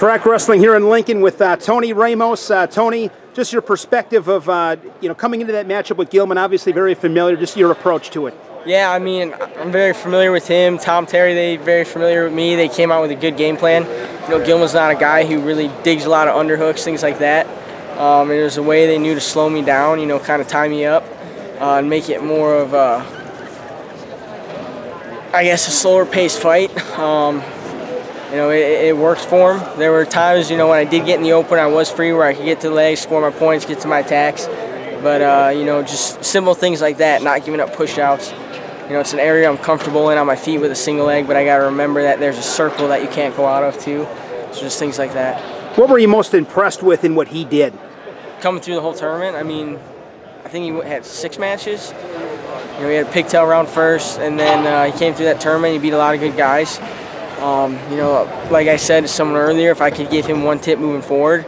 Track Wrestling here in Lincoln with Tony Ramos. Tony, just your perspective of coming into that matchup with Gilman. Obviously very familiar. Just your approach to it. Yeah, I mean, I'm very familiar with him. Tom, Terry, they very familiar with me. They came out with a good game plan. You know, Gilman's not a guy who really digs a lot of underhooks, things like that. And there's a way they knew to slow me down. You know, kind of tie me up and make it more of a, I guess, a slower paced fight. You know, it worked for him. There were times, you know, when I did get in the open, I was free where I could get to the legs, score my points, get to my attacks. But, you know, just simple things like that, not giving up push-outs. You know, it's an area I'm comfortable in on my feet with a single leg, but I got to remember that there's a circle that you can't go out of, too. So just things like that. What were you most impressed with in what he did? Coming through the whole tournament, I mean, I think he had 6 matches. You know, he had a pigtail round first, and then he came through that tournament. He beat a lot of good guys. You know, like I said to someone earlier, if I could give him one tip moving forward,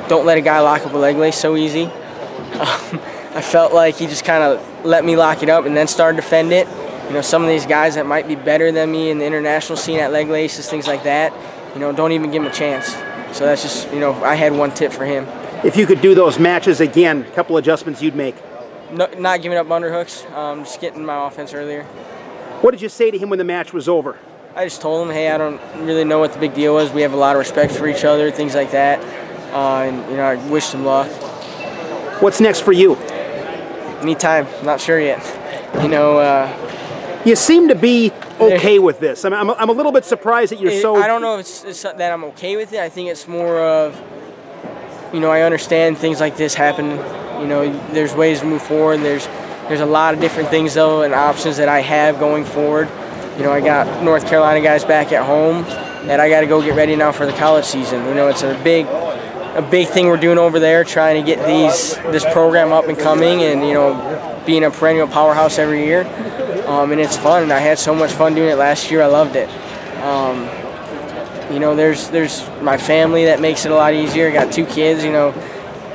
don't let a guy lock up a leg lace so easy. I felt like he just kind of let me lock it up and then started to defend it. You know, some of these guys that might be better than me in the international scene at leg laces, things like that, you know, don't even give him a chance. So that's just, you know, I had one tip for him. If you could do those matches again, a couple adjustments you'd make? No, not giving up underhooks, just getting my offense earlier. What did you say to him when the match was over? I just told him, hey, I don't really know what the big deal was. We have a lot of respect for each other, things like that. And, you know, I wished him luck. What's next for you? Anytime. Not sure yet. You know, you seem to be okay with this. I'm a little bit surprised that you're so... I don't know if it's that I'm okay with it. I think it's more of, you know, I understand things like this happen. You know, there's ways to move forward. There's a lot of different things, though, and options that I have going forward. You know, I got North Carolina guys back at home that I got to go get ready now for the college season. You know, it's a big thing we're doing over there, trying to get this program up and coming, and you know, being a perennial powerhouse every year. And it's fun. I had so much fun doing it last year. I loved it. You know, there's my family that makes it a lot easier. I got 2 kids. You know,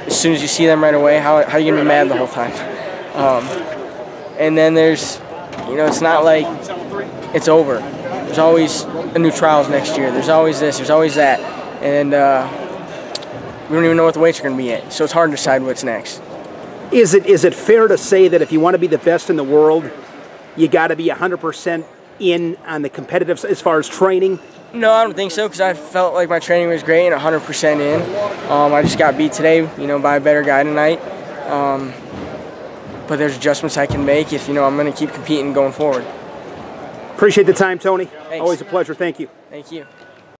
as soon as you see them right away, how are you gonna be mad the whole time? And then there's, you know, it's not like it's over. There's always a new trials next year. There's always this. There's always that. And we don't even know what the weights are going to be at, so it's hard to decide what's next. Is it fair to say that if you want to be the best in the world, you got to be 100% in on the competitive as far as training? No, I don't think so, because I felt like my training was great and 100% in. I just got beat today, you know, by a better guy tonight. But there's adjustments I can make if, you know, I'm going to keep competing going forward. Appreciate the time, Tony. Thanks. Always a pleasure. Thank you. Thank you.